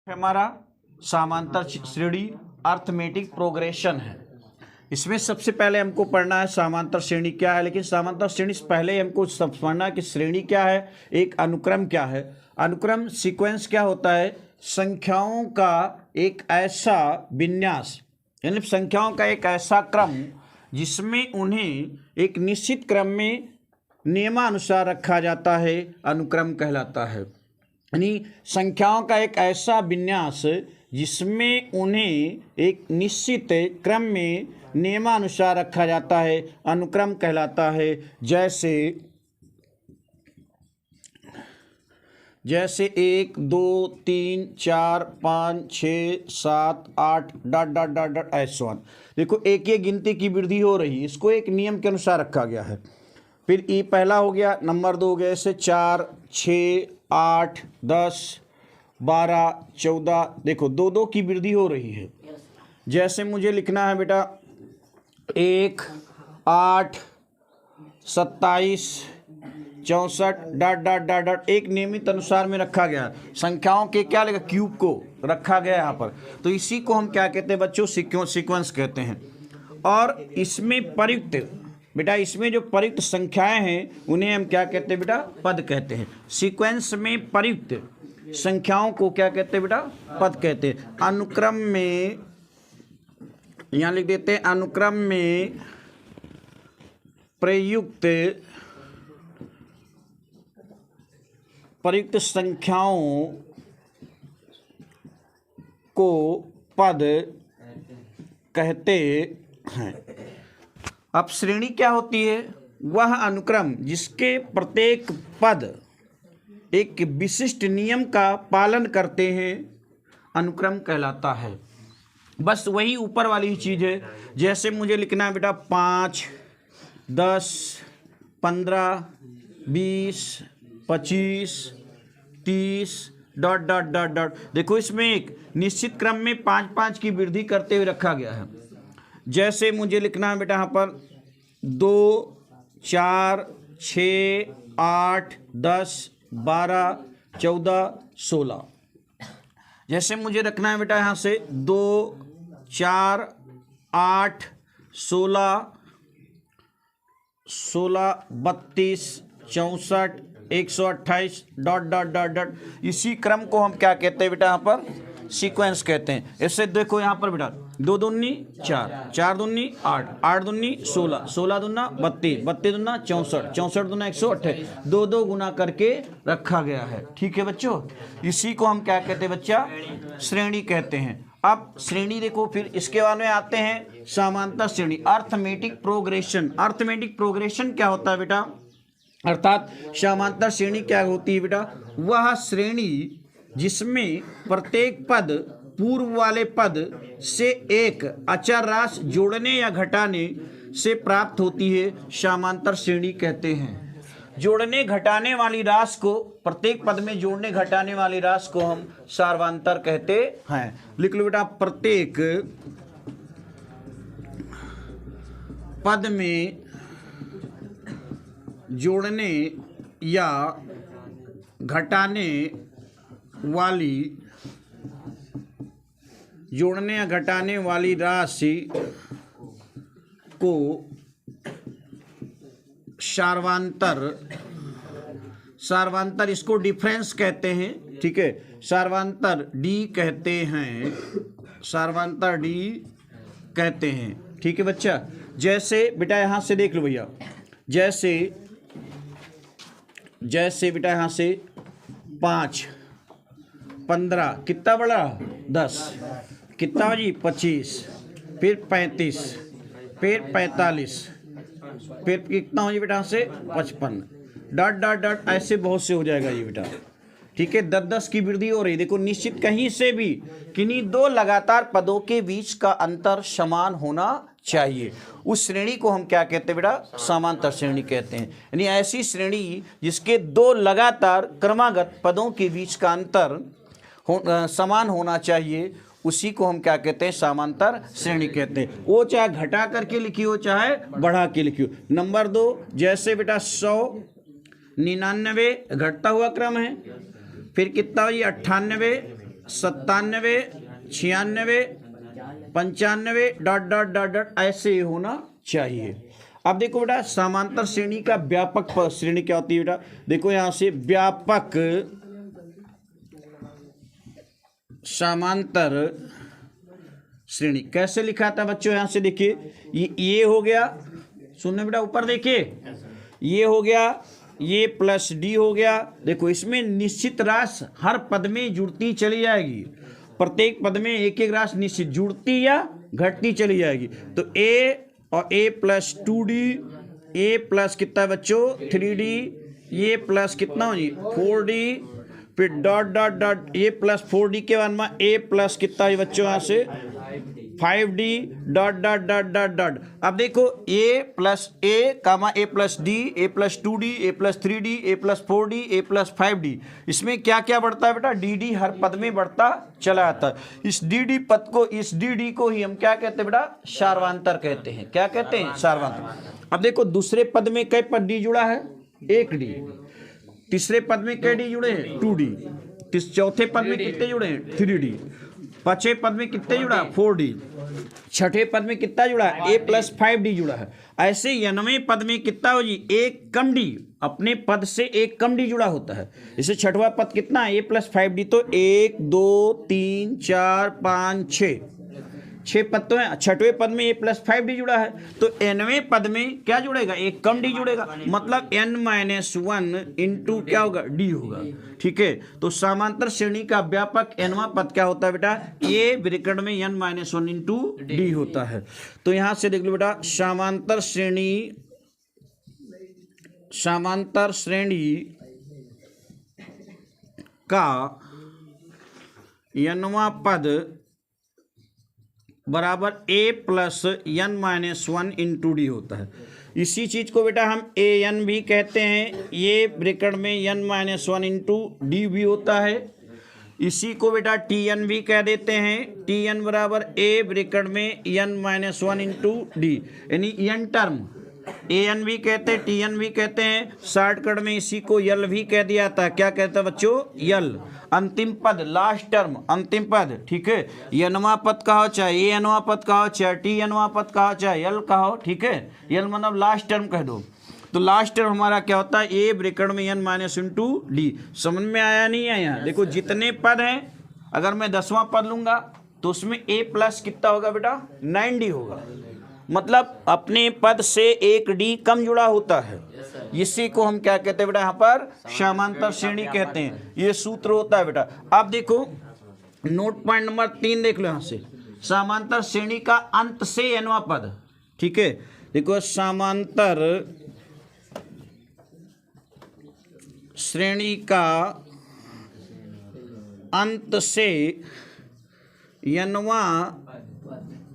हमारा समांतर श्रेणी अर्थमेटिक प्रोग्रेशन है। इसमें सबसे पहले हमको पढ़ना है समांतर श्रेणी क्या है, लेकिन समांतर श्रेणी से पहले हमको समझना कि श्रेणी क्या है, एक अनुक्रम क्या है। अनुक्रम सीक्वेंस क्या होता है, संख्याओं का एक ऐसा विन्यास, यानी संख्याओं का एक ऐसा क्रम जिसमें उन्हें एक निश्चित क्रम में नियमानुसार रखा जाता है, अनुक्रम कहलाता है। यानी संख्याओं का एक ऐसा विन्यास जिसमें उन्हें एक निश्चित क्रम में नियमानुसार रखा जाता है, अनुक्रम कहलाता है। जैसे 1 2 3 4 5 6 7 8 डॉट डॉट डॉट डॉट ऐसे। देखो एक ये गिनती की वृद्धि हो रही है, इसको एक नियम के अनुसार रखा गया है। फिर ई पहला हो गया, नंबर 2 हो गया, ऐसे 4 6 8 10 12 14। देखो 2 की वृद्धि हो रही है। जैसे मुझे लिखना है बेटा 1 8 27 64 डॉट डॉट डॉट डॉट, एक नियमित अनुसार में रखा गया। संख्याओं के क्या लगा, क्यूब को रखा गया यहाँ पर। तो इसी को हम क्या कहते हैं बच्चों, सीक्वेंस कहते हैं। और इसमें प्रयुक्त बेटा, इसमें जो प्रयुक्त संख्याएं हैं उन्हें हम क्या कहते हैं बेटा, पद कहते हैं। सीक्वेंस में प्रयुक्त संख्याओं को क्या कहते हैं बेटा, पद कहते हैं। अनुक्रम में यहाँ लिख देते हैं, अनुक्रम में प्रयुक्त संख्याओं को पद कहते हैं। अब श्रेणी क्या होती है, वह अनुक्रम जिसके प्रत्येक पद एक विशिष्ट नियम का पालन करते हैं, अनुक्रम कहलाता है। बस वही ऊपर वाली ही चीज़ है। जैसे मुझे लिखना है बेटा 5 10 15 20 25 30 डॉट डॉट डॉट डॉट। देखो इसमें एक निश्चित क्रम में 5 की वृद्धि करते हुए रखा गया है। जैसे मुझे लिखना है बेटा यहाँ पर 2 4 6 8 10 12 14 16। जैसे मुझे रखना है बेटा यहाँ से 2 4 8 16 32 64 128 डॉट डॉट डॉट डॉट। इसी क्रम को हम क्या कहते हैं बेटा, यहाँ पर सीक्वेंस कहते हैं। ऐसे देखो यहाँ पर बेटा 2 दूनी 4 4 दूनी 8 8 दूनी 16 16 दूना 32 32 दूना 64 64 दूना 128, 2 गुना करके रखा गया है। ठीक है बच्चों, इसी को हम क्या कहते हैं बच्चा, श्रेणी कहते हैं। अब श्रेणी देखो, फिर इसके बाद में आते हैं समांतर श्रेणी अर्थमेटिक प्रोग्रेशन। अर्थमेटिक प्रोग्रेशन क्या होता है बेटा, अर्थात समांतर श्रेणी क्या होती है बेटा, वह श्रेणी जिसमें प्रत्येक पद पूर्व वाले पद से एक अचर राशि जोड़ने या घटाने से प्राप्त होती है, समांतर श्रेणी कहते हैं। जोड़ने घटाने वाली राशि को, प्रत्येक पद में जोड़ने घटाने वाली राशि को हम सार्वंतर कहते हैं। लिख लो बेटा, प्रत्येक पद में जोड़ने या घटाने वाली राशि को सार्वंतर, इसको डिफरेंस कहते हैं। ठीक है, सार्वंतर डी कहते हैं, सार्वंतर डी कहते हैं। ठीक है बच्चा, जैसे बेटा यहाँ से देख लो भैया, जैसे बेटा यहाँ से 5 15 कितना बड़ा 10, कितना जी 25, फिर 35, फिर 45, फिर कितना हो जी बेटा से 55 डॉट डॉट डॉट, ऐसे बहुत से हो जाएगा ये बेटा। ठीक है, 10 की वृद्धि हो रही। देखो निश्चित कहीं से भी किन्हीं 2 लगातार पदों के बीच का अंतर समान होना चाहिए, उस श्रेणी को हम क्या कहते हैं बेटा, समांतर श्रेणी कहते हैं। यानी ऐसी श्रेणी जिसके 2 लगातार क्रमागत पदों के बीच का अंतर समान होना चाहिए, उसी को हम क्या कहते हैं, समांतर श्रेणी कहते हैं। वो चाहे घटा करके लिखी हो चाहे बढ़ा के लिखी हो। नंबर 2, जैसे बेटा 100 99 घटता हुआ क्रम है, फिर कितना हुई 98 97 96 95 डॉट डॉट डॉट डॉट ऐसे होना चाहिए। अब देखो बेटा समांतर श्रेणी का व्यापक श्रेणी क्या होती है बेटा, देखो यहां से व्यापक समांतर श्रेणी कैसे लिखा था बच्चों, यहां से देखिए ये हो गया, सुनने बेटा ऊपर देखिए, ये हो गया, ये प्लस डी हो गया। देखो इसमें निश्चित राशि हर पद में जुड़ती चली जाएगी, प्रत्येक पद में एक एक राशि निश्चित जुड़ती या घटती चली जाएगी। तो ए और ए प्लस 2d, ए प्लस कितना है बच्चों 3d, ये प्लस कितना हो जी 4d, फिर dot dot dot A plus 4d के बाद में ए प्लस कितना है बच्चों यहाँ से 5d dot dot dot dot dot. अब देखो ए प्लस ए कामा ए प्लस डी, ए प्लस 2d, ए प्लस 3d, ए प्लस 4d, ए प्लस 5d, इसमें क्या क्या बढ़ता है बेटा, dd हर पद में बढ़ता चला आता है। इस dd पद को, इस dd को ही हम क्या कहते हैं बेटा, सार्वधातुक कहते हैं। क्या कहते हैं, सार्वधातुक। अब देखो दूसरे पद में कई पद डी जुड़ा है, 1d, तीसरे पद में कई डी जुड़े हैं 2d, चौथे पद में कितने जुड़े हैं 3d, पांचवें पद में कितने जुड़ा 4d, छठे पद में कितना जुड़ा है a प्लस 5d जुड़ा है। ऐसे 90वें पद में कितना हो जी एक कम डी, अपने पद से एक कम डी जुड़ा होता है। इसे छठवां पद कितना है a प्लस 5d, तो 1 2 3 4 5 6 पद तो है, छठवें पद में a प्लस 5d जुड़ा है, तो nवें पद में क्या जुड़ेगा, एक कम डी जुड़ेगा, मतलब n-1 इंटू क्या होगा d होगा। ठीक है, तो समांतर श्रेणी का व्यापक nवां पद क्या होता है बेटा, a विकर्ण में n-1 इंटू d होता है। तो यहां से देख लो बेटा समांतर श्रेणी का nवां पद बराबर a plus n-1 into D होता है। इसी चीज को बेटा हम an भी कहते हैं, ये ब्रैकेट में n-1 इंटू डी भी होता है। इसी को बेटा tn भी कह देते हैं, tn बराबर a ब्रैकेट में n-1 इंटू डी, यानी n टर्म an भी कहते हैं, tn भी कहते हैं, शॉर्टकट में इसी को यल भी कह दिया था। क्या कहता है बच्चों, यल। अंतिम पद लास्ट टर्म अंतिम पद, ठीक है, nवां पद कहो चाहे nवां पद कहो चाहे tnवां पद कहो चाहे यल कहो, ठीक है, यल मतलब लास्ट टर्म कह दो। तो लास्ट टर्म हमारा क्या होता है, a ब्रैकेट में n-1 इंटू डी। समझ में आया नहीं आया, देखो जितने पद हैं, अगर मैं 10वां पद लूंगा तो उसमें a प्लस कितना होगा बेटा 9d होगा, मतलब अपने पद से एक डी कम जुड़ा होता है। इसी को हम क्या कहते हैं बेटा, यहाँ पर समांतर श्रेणी कहते हैं। ये सूत्र होता है बेटा। अब देखो नोट पॉइंट नंबर 3 देख लो, यहाँ से समांतर श्रेणी का अंत से nवां पद, ठीक है, देखो समांतर श्रेणी का अंत से nवां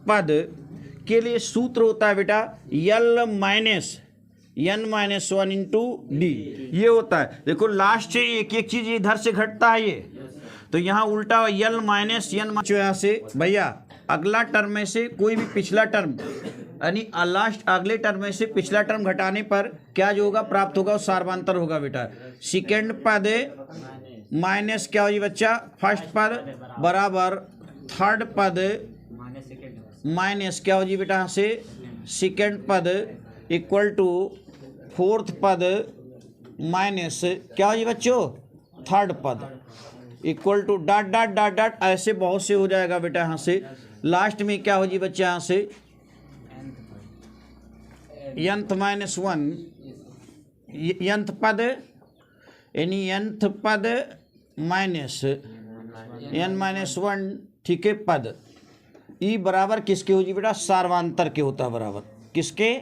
पद के लिए सूत्र होता है बेटा n-1 इंटू डी, ये होता है। देखो लास्ट से एक एक चीज इधर से घटता है, ये तो यहाँ उल्टा n-, यहाँ से भैया अगला टर्म में से कोई भी पिछला टर्म, यानी लास्ट अगले टर्म में से पिछला टर्म घटाने पर क्या जो होगा प्राप्त होगा वो सार्वधातुक होगा बेटा। सेकेंड पद माइनस क्या होगी बच्चा फर्स्ट पद बराबर थर्ड पद माइनस क्या हो जी बेटा यहाँ से सेकेंड पद इक्वल टू फोर्थ पद माइनस क्या हो जी बच्चों थर्ड पद equal to dot dot dot dot, ऐसे बहुत से हो जाएगा बेटा। यहाँ से लास्ट में क्या हो जी बच्चा, यहाँ से n-1 nth पद यानी nth पद माइनस n-1, ठीक है, पद ई बराबर किसके हो जी बेटा सार्वधातुक के होता है, बराबर किसके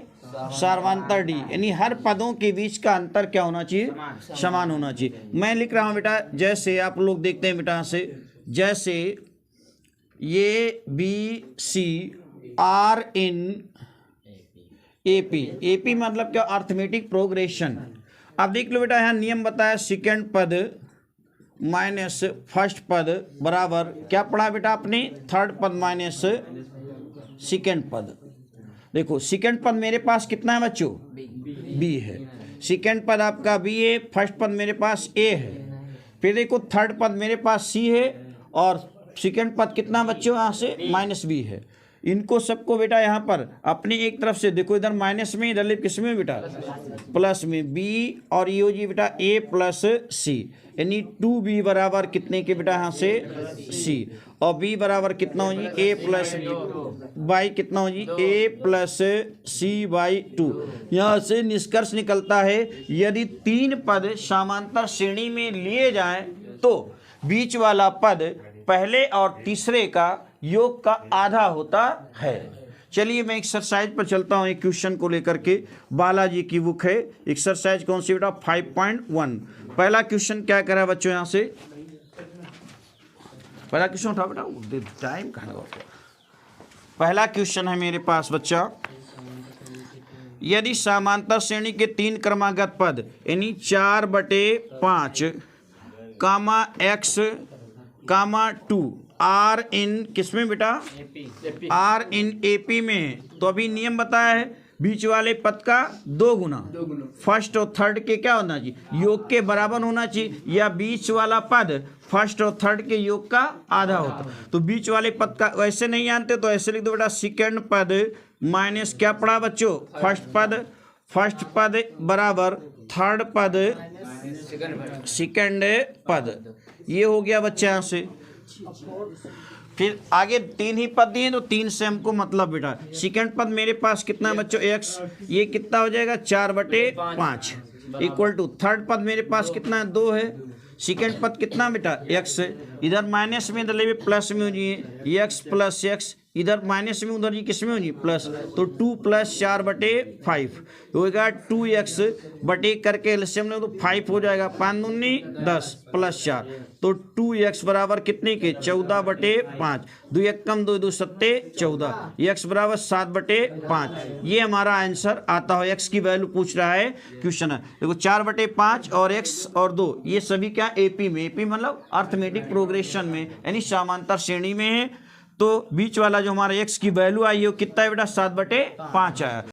सार्वधातुक डी, यानी हर पदों के बीच का अंतर क्या होना चाहिए, समान होना चाहिए। मैं लिख रहा हूँ बेटा, जैसे आप लोग देखते हैं बेटा, से जैसे ये B C are in AP मतलब क्या अर्थमेटिक प्रोग्रेशन। अब देख लो बेटा यहाँ नियम बताया, सेकेंड पद माइनस फर्स्ट पद बराबर क्या पढ़ा बेटा आपने थर्ड पद माइनस सेकेंड पद। देखो सेकेंड पद मेरे पास कितना है बच्चों B है, सेकेंड पद आपका B है, फर्स्ट पद मेरे पास A है, फिर देखो थर्ड पद मेरे पास C है और सेकंड पद कितना बच्चों यहाँ से माइनस बी है। इनको सबको बेटा यहाँ पर अपनी एक तरफ से देखो, इधर माइनस में, इधर किस में बेटा प्लस में, बी और ये हो जी बेटा ए प्लस सी, यानी 2b बराबर कितने के बेटा यहाँ से सी, और b बराबर कितना हो जी ए प्लस बाई कितना हो जी ए प्लस सी बाई 2। यहाँ से निष्कर्ष निकलता है यदि 3 पद समांतर श्रेणी में लिए जाएं तो बीच वाला पद पहले और तीसरे का योग का आधा होता है। चलिए मैं एक्सरसाइज पर चलता हूं, एक क्वेश्चन को लेकर के, बालाजी की बुक है। एक्सरसाइज कौन सी बेटा 5.1। पहला क्वेश्चन क्या करा बच्चों, यहां से पहला क्वेश्चन उठा बेटा, टाइम कहाँ गया। पहला क्वेश्चन है मेरे पास बच्चा, यदि समांतर श्रेणी के 3 क्रमागत पद यानी 4/5 कामा x कामा 2 आर इन किसमें बेटा आर इन एपी में, तो अभी नियम बताया है बीच वाले पद का 2 गुना फर्स्ट और थर्ड के क्या होना चाहिए योग के बराबर होना चाहिए, या बीच वाला पद फर्स्ट और थर्ड के योग का आधा होता। तो बीच वाले पद का वैसे नहीं जानते तो ऐसे लिख दो बेटा सेकंड पद माइनस क्या पड़ा बच्चों फर्स्ट पद बराबर थर्ड पद सेकंड पद। ये हो गया बच्चे यहाँ से। फिर आगे 3 ही पद दिए तो 3 से हमको मतलब बेटा सेकंड पद मेरे पास कितना है बच्चों x, ये कितना हो जाएगा 4/5 इक्वल टू थर्ड पद मेरे पास कितना है 2 है, सेकंड पद कितना बेटा x, इधर माइनस में इधर ले प्लस में हो जाइए x प्लस x, इधर माइनस में उधर जी किस में हो जी प्लस, तो 2 + 4/5 होगा 2x बटे करके एलसीएम ले तो 5 हो जाएगा, 5 दूनी 10 + 4 तो 2x बराबर कितने के 14/5, 2 1 कम 2 2 7 14, x बराबर 7/5। ये हमारा आंसर आता हो। x की वैल्यू पूछ रहा है क्वेश्चन है, देखो 4/5 और x और 2 ये सभी क्या एपी में, एपी मतलब अर्थमेटिक प्रोग्रेशन में यानी समांतर श्रेणी में है। तो बीच वाला जो हमारा x की वैल्यू आई है वो कितना है बेटा 7/5 आया।